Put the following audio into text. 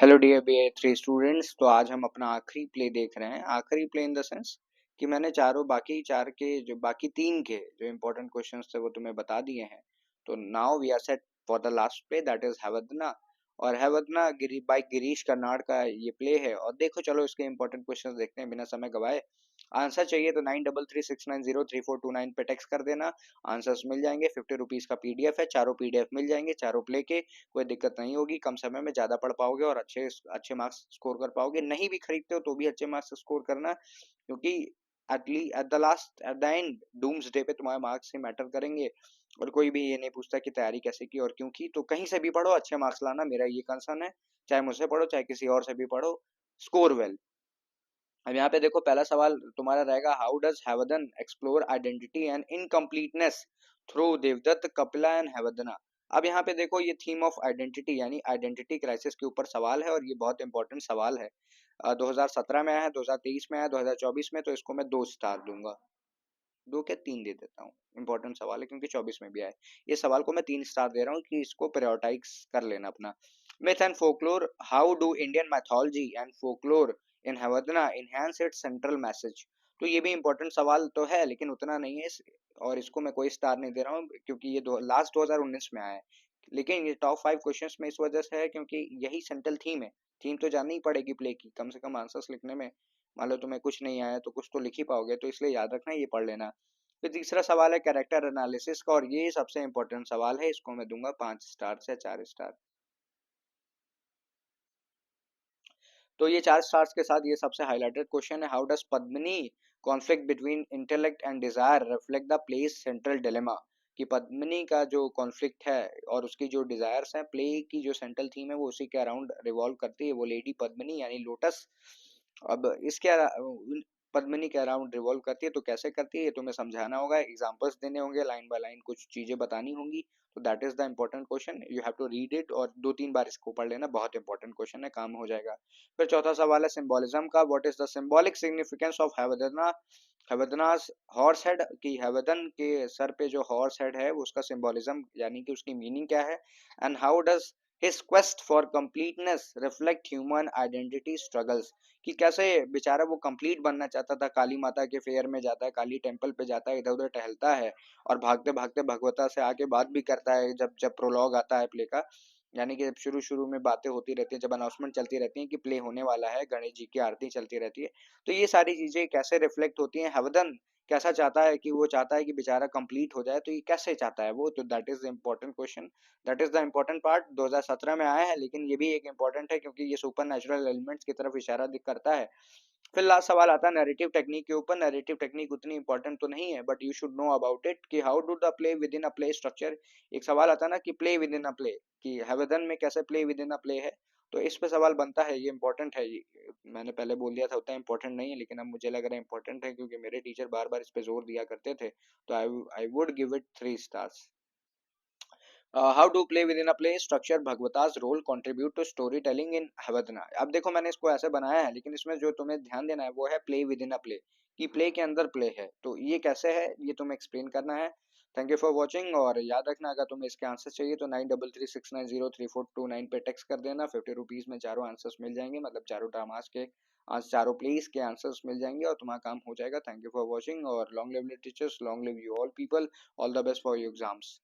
Hello dear BA3 students. तो आज हम अपना आखिरी प्ले देख रहे हैं। आखिरी प्ले इन द सेंस कि मैंने बाकी चार के जो बाकी तीन के जो इम्पोर्टेंट क्वेश्चंस थे वो तुम्हें बता दिए हैं। तो now we are set for the last play that is Hayavadana. और हैवदना बाय गिरीश कर्नाड का ये प्ले है। और देखो चलो इसके इम्पोर्टेंट क्वेश्चंस देखते हैं बिना समय गवाए। आंसर चाहिए तो 9336903429 पे टेक्स्ट कर देना। आंसर्स मिल जाएंगे। 50 रुपीज का PDF है। चारों PDF मिल जाएंगे चारों प्ले के। कोई दिक्कत नहीं होगी। कम समय में ज्यादा पढ़ पाओगे और अच्छे अच्छे मार्क्स स्कोर कर पाओगे। नहीं भी खरीदते हो तो भी अच्छे मार्क्स स्कोर करना, क्योंकि at the last at the end doomsday पे तुम्हारे मार्क्स ही मैटर करेंगे। और कोई भी ये नहीं पूछता कि तैयारी कैसे की और क्यों की। तो कहीं से भी पढ़ो अच्छे मार्क्स लाना, मेरा ये कंसर्न है। चाहे मुझसे पढ़ो चाहे किसी और से भी पढ़ो, स्कोर वेल। अब यहाँ पे देखो पहला सवाल तुम्हारा रहेगा, how does Hayavadana explore identity and incompleteness through Devadatta, Kapila and Hayavadana. अब यहाँ पे देखो ये थीम ऑफ आइडेंटिटी यानी आइडेंटिटी क्राइसिस के ऊपर सवाल है और ये बहुत इंपॉर्टेंट सवाल है। 2017 में आया है, 2023 में आया, 2024 में। तो इसको मैं 2 स्टार दूंगा। 2 क्या 3 दे देता हूँ। इंपॉर्टेंट सवाल है क्योंकि 24 में भी आया है। ये सवाल को मैं 3 स्टार दे रहा हूँ कि इसको प्रायोरिटाइज कर लेना अपना। Myth and folklore, how do Indian mythology and folklore in Hayavadana enhance its central message. तो ये भी इंपॉर्टेंट सवाल तो है लेकिन उतना नहीं है और इसको मैं कोई स्टार नहीं दे रहा हूँ क्योंकि ये लास्ट 2019 में आया है। लेकिन ये टॉप 5 क्वेश्चंस में इस वजह से है क्योंकि यही सेंट्रल थीम है। थीम तो जाननी ही पड़ेगी प्ले की, कम से कम आंसर्स लिखने में। मान लो तुम्हें कुछ नहीं आया तो कुछ तो लिख ही पाओगे, तो इसलिए याद रखना, ये पढ़ लेना। फिर तीसरा सवाल है कैरेक्टर एनालिसिस का और ये सबसे इंपॉर्टेंट सवाल है। इसको मैं दूंगा 5 स्टार से 4 स्टार। तो ये 4 स्टार्स के साथ ये सबसे हाईलाइटेड क्वेश्चन है, how does Padmini conflict between intellect and desire reflect the place central dilemma. कि पद्मिनी का जो कॉन्फ्लिक्ट है और उसकी जो डिजायर्स हैं, प्ले की जो सेंट्रल थीम है वो उसी के अराउंड रिवॉल्व करती है। वो लेडी पद्मिनी यानी लोटस। अब इसके पद्मिनी के अराउंड रिवॉल्व करती है। तो कैसे करती है ये तुम्हें समझाना होगा, एग्जांपल्स देने होंगे, लाइन बाय लाइन कुछ चीजें बतानी होंगी। तो that is the important question, you have to read it और 2-3 बार इसको पढ़ लेना। बहुत इंपॉर्टेंट क्वेश्चन है, काम हो जाएगा। फिर चौथा सवाल है सिंबोलिज्म का, what is the symbolic significance of Hayavadana, Hayavadana's horse head. की हैवदन के सर पे जो हॉर्स हेड है उसका सिंबोलिज्म यानी कि उसकी मीनिंग क्या है। And how does his quest for completeness reflect human identity struggles. कि कैसे बेचारा वो कंप्लीट बनना चाहता था, काली माता के फेयर में जाता है, काली टेम्पल पे जाता है, इधर उधर टहलता है और भागते भागते भगवता से आके बात भी करता है। जब जब प्रोलॉग आता है प्ले का, यानी कि जब शुरू शुरू में बातें होती रहती है, जब अनाउंसमेंट चलती रहती है कि प्ले होने वाला है, गणेश जी की आरती चलती रहती है। तो ये सारी चीजें कैसे रिफ्लेक्ट होती हैं, हवदन कैसा चाहता है, कि वो चाहता है कि बेचारा कंप्लीट हो जाए, तो ये कैसे चाहता है वो। तो that is the important question, that is the important part. 2017 में आया है लेकिन ये भी एक इम्पोर्टेंट है क्योंकि ये सुपर नेचुरल एलिमेंट्स की तरफ इशारा करता है। फिर लास्ट सवाल आता है नैरेटिव टेक्निक के ऊपर। नैरेटिव टेक्निक उतनी इंपॉर्टेंट तो नहीं है but you should know about it, कि how do the play within a play structure. एक सवाल आता है ना कि play within a play, कि हैवदन में कैसे play within a play है। तो इस पे सवाल बनता है, ये इंपॉर्टेंट है। ये मैंने पहले बोल दिया था उतना इंपॉर्टेंट नहीं है लेकिन अब मुझे लग रहा है इंपॉर्टेंट है क्योंकि मेरे टीचर बार बार इस पे जोर दिया करते थे। तो I would give it 3 stars. How to play within a play structure, Bhagavata's role contribute to story telling in Hayavadana. अब देखो मैंने इसको ऐसे बनाया है लेकिन इसमें जो तुम्हें ध्यान देना है वो है play within a play, कि प्ले के अंदर प्ले है। तो ये कैसे है ये तुम्हें एक्सप्लेन करना है। Thank you for watching. और याद रखना अगर तुम्हें इसके आंसर चाहिए तो 9336903429 पे टेक्स्ट कर देना। 50 रुपीज में चारों आंसर्स मिल जाएंगे, मतलब चारों ड्रामास के आज चारों प्लेस के आंसर्स मिल जाएंगे और तुम्हारा काम हो जाएगा। थैंक यू फॉर वॉचिंग और long live teachers, long live you all people, all the best for your exams.